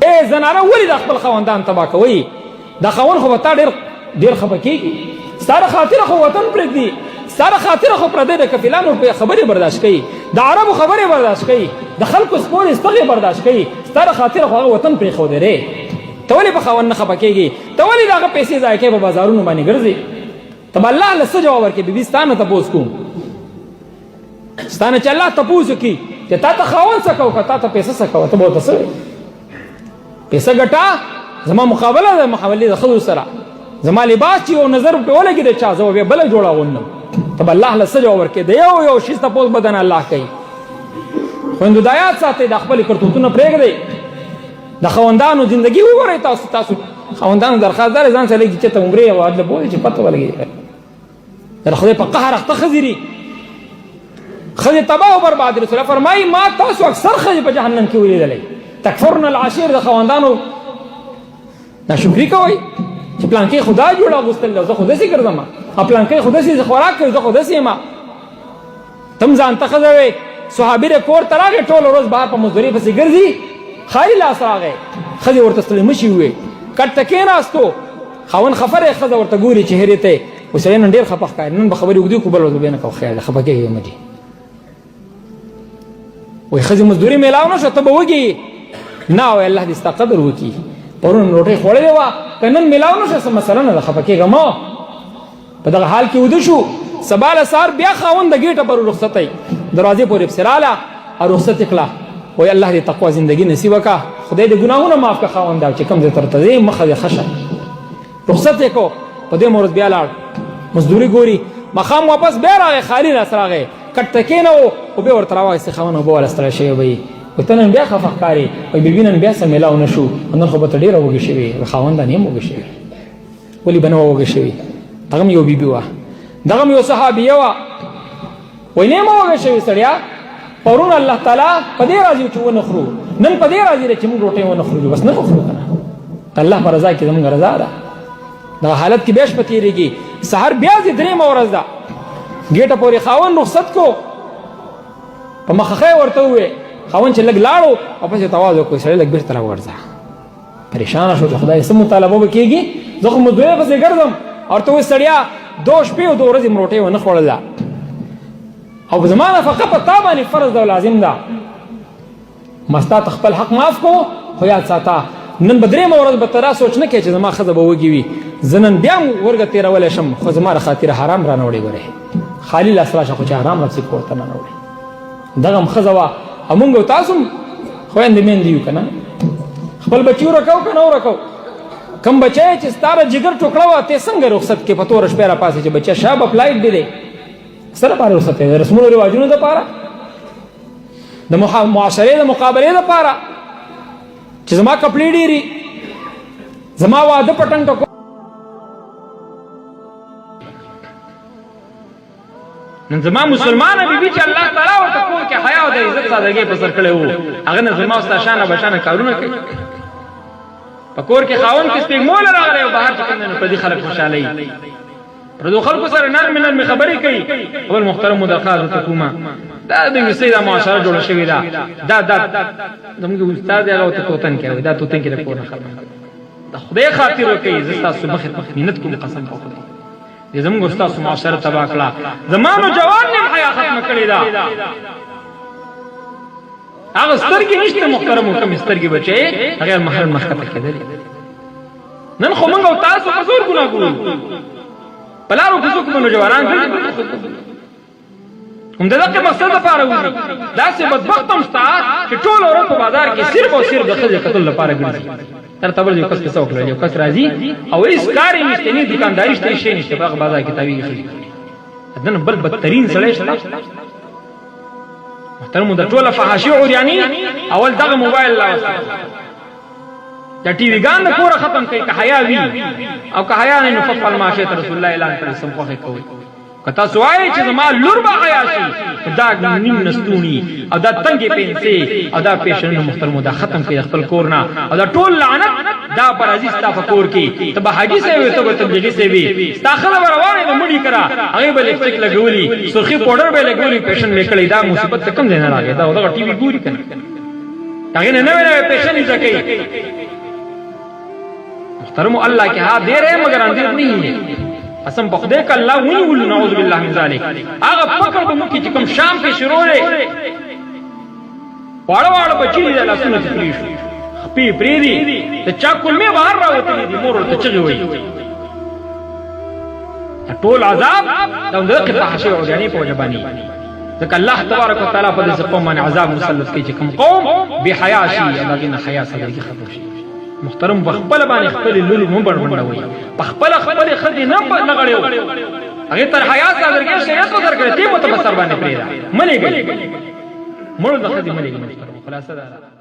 اے زنانه ولې د خپل خاوندان تباه کوي؟ دا خاوند خو به تا ډېر خفه کېږي. ستا د خاطره خو وطن پرېږدي، ستا د خاطره خو پردی د کفیلانو خبرې برداشت کوي، د عربو خبرې برداشت کوي، د خلکو سپورې ستغې برداشت کوي. ستا د خاطره خو هغه وطن پرېښودی دی. ته ولې په خاوند نه خفه کېږي؟ ته ولې د هغه پیسې ضایع کوې په بازارونو باندې ګرځې؟ ته به الله له څه جواب ورکړې؟ بیبي ستا نه تپوس کوم، ستا نه چې الله تپوس وکړي چې تا ته خاوند څه کوه، که تا ته پیسه څه کوه، ته به ورته څه وایې؟ پیسه ګټه زما مقابله ده مقابلې د ښځو سره، زما لباس چې یو نظر پرې ولګي د چا زه به بیا بله جوړه اغوندم. ته به الله له څه جواب ورکړې؟ د یو شي تپوس به دنه الله کوي. خویندو دا یاد ساتئ، دا خپلې کرتوتونه پرېږدئ، د خاوندانو زندګي وګورئ. تاسو خاوندانو درخواست دا دی ځان سره لږ چېرته عمرې او عدله بولئ چې پته ولګي د خدای په قهر اخته ښځې دي، ښځې تباه او برباد. رسول الله فرمایي ما تاسو اکثر ښځې په جهنم کې ولیدلی. تکفرن العشیر، د خاوندانو ناشکري کوئ چې پلانکې خدا جوړ اغوستل دی، زه خو داسې ګرځم، پلانکې خو داسې خوراک کوي، زه خو داسې یم. تم ځان ته ښځه وې، صحابي دی کور ته راغی، ټوله ورځ بهر په مزدورۍ پسې ګرځي، خالي لاس راغی. ښځې ورته ستړې مشي ووې، کټ ته کېناستو، خاوند خفه دی، ښځه ورته ګوري چهرې ته، و سړی نن ډېر خفه ښکاري، نن به خبرې اوږدې کړو بل ورځ به نه کوو، خیر دی خفه کېږي مه دي. وایي ښځې مزدوري میلاو نه شوه، ته به وږې نه وایي الله دې ستا قدر وکړي، پرون روټۍ خوړلې وه، که نن میلاو نه شوه څه مسله نه ده، خفه کېږه مه. په دغه حال کې وده شو، سبا له سهار بیا خاوند د ګېټه پر رخصتی دروازې پورې پسې راله او رخصت یې کړه. وایي الله دې تقوا زندګي نصیب وکړه، خدای دې ګناهونه معاف کړه خاونده چې کوم ځای ته ورته ځې مخه دې ښه شه. رخصت یې کړو، په دې ورځ بیا لاړ مزدوري ګوري، ماښام واپس بیا راغی، خالي لاس راغی، کټ ته کېنوو او بیا ورته راواخیستې خاوند اوبه واله ستړی شوی به یې. وایي ته نن بیا خفه ښکارې، وایي بیبي نن بیا څه میلاو نه شو، نن خو به ته ډېره وږې شوې، خاوندان هم وږې شوې. ولې به نه وه وږې شوې؟ دغه هم یو بیبي وه، دغه هم یو صحابیه وه. وایي نه یم وږې شوې سړیا، پرون الله تعالی په دې راضي چې ونه خورو، نن په دې راضي دی چې موږ روټۍ ونه خورو، بس نه خورو که نه. الله په رضا کې زموږ رضا ده. دغه حالت کې بیا شپه تېرېږي، سهار بیا ځي درېیمه ورځ ده، ګېټه پورې خاوند رخصت کو، په مخه ورته ووې، خاوند چې لږ لاړو واپس یې تواز وکړو، سړی لږ بېرته راوغورځه. پریشانه شو چې خدای څه مطالبه به کېږي، زه خو مزدورۍ پسې ګرځم. او ورته ووایي سړیا 2 شپې او 2 ورځې مې روټۍ ونه خوړله او زما نفقه په تا باندې فرض ده او لازم ده، ما ستا ته خپل حق معاف کو، خو یاد ساته نن به درېیمه ورځ به ته را سوچ نه کوې چې زما ښځه به وږې وي، زه نن بیا هم ورګه تېرولی شم، خو زما د خاطره حرام را نه وړې. ګورې خالي لاس راشه خو چې حرام رپسې کور ته نه وړې. دغه هم ښځه وه او مونږ او تاسو هم خویندې میندې یو که نه، خپل بچي ورکو که نه ورکو. کم بچی چې ستا د جګر ټوکړه وه ته څنګه رخصت کې په توره شپې را پاسې چې بچی شابه فلایټ دی دی څه لپاره رخصت دی؟ د رسمونو رواجونو دپاره، د معاشرې د مقابلې دپاره چې زما کپړې ډېري، زما واده پټنګ ټکو. نن زما مسلمانه بیبي چې الله تعالی ورته کور کې حیا او د عزت سادګۍ په سر کړی وو، هغه نه زما او ستا شانه بشانه کارونه کوي. په کور کې خاوند کې سپېږموله راغلی او بهر چې کوم دی نو پردي خلک خوشحالوي، پردو خلکو سره نرمې نرمې خبرې کوي. خپل محترمو درخواست ورته کومه، دا د انګلیسۍ دا معاشره جوړه شوې ده، دا زموږ استاد دی هغه ورته توتن کې وایي، دا توتن کې د کور نه ختم د خدای خاطر وکوي. زه ستاسو مخې محنت کوم قسم په خدای، دې زموږ ستاسو معاشره تباه کړه، زما نوجوان نیم حیا ختمه کړې ده. هغه سترګې نشته محترمو، کومې سترګې بچې غیر محرم مخکته کېدلې. نن خو موږ او تاسو په زور ګناه کوو، په لارو کوڅو کې به نوجوانان ګرځي، هم د دغه مقصد لپاره وځي. داسې بدبخت هم شته چې ټوله ورځ په بازار کې صرف او صرف د ښځې کتلو لپاره ګرځي. تر ته بل یو کس کیسه وکړه، یو کس راځي او هېڅ کار یې نشته، نه دوکانداري شته، هېڅ شی نشته، په هغه بازار کې تاویږي ښځې. دنه بل بدترین سړی شته محترمو، د ټوله فحاشي عریاني اول دغه موبایل راوسته، د ټي وي ګان د کوره ختم کوي، که حیا وي او که حیا نه نو ففعل ما شئت رسول الله اعلان کړی سم خوښې کوئ. که تاسو وایئ چې زما لور به حیا شي، دا نیم نستوني او دا تنګې پنسې او دا پیشنونه محترمو دا ختم کوي خپل کور نه، او دا ټول لعنت دا پر عزیز ستا په کور کې، ته به حاجي صاحب وي، ته به تبلیغي صاحب وي، ستا ښځه به روانې د مړي کره هغې به لپسټک لګولي، سرخي پوډر به یې لګولي، پیشن به یې کړی. دا مصیبت ته کوم ځای نه راغی؟ دا دغه ټي وي ګوري که نه؟ هغه نه نوې پیشنې ځکې محترم الله کې ها دې رې مگر اندر نه قسم په خدای ک الله ونی نعوذ بالله من ذلک هغه فکر به مو کې چې کوم شام کې شروع لري واړه واړه بچی دې لاسونه تکلی شو خپې پری دي ته چا کول می بهر راوته دي مور ته چغي وای ټول عذاب دا دغه فحشه او غنی په وجبانی ځکه الله تبارک وتعالى په دې قوم باندې عذاب مسلط کوي چې کوم قوم به حیا شي الله دې حیا سره کې ختم شي محترم بخپل باندې خپل لولو مو بړبړوي بخپل خپل خدي نه لغړیو هغه تر حیا صدر کې شریعت درکړي ته متبصر باندې پریدا ملي ګل مړ د خدي ملي ګل خلاصه ده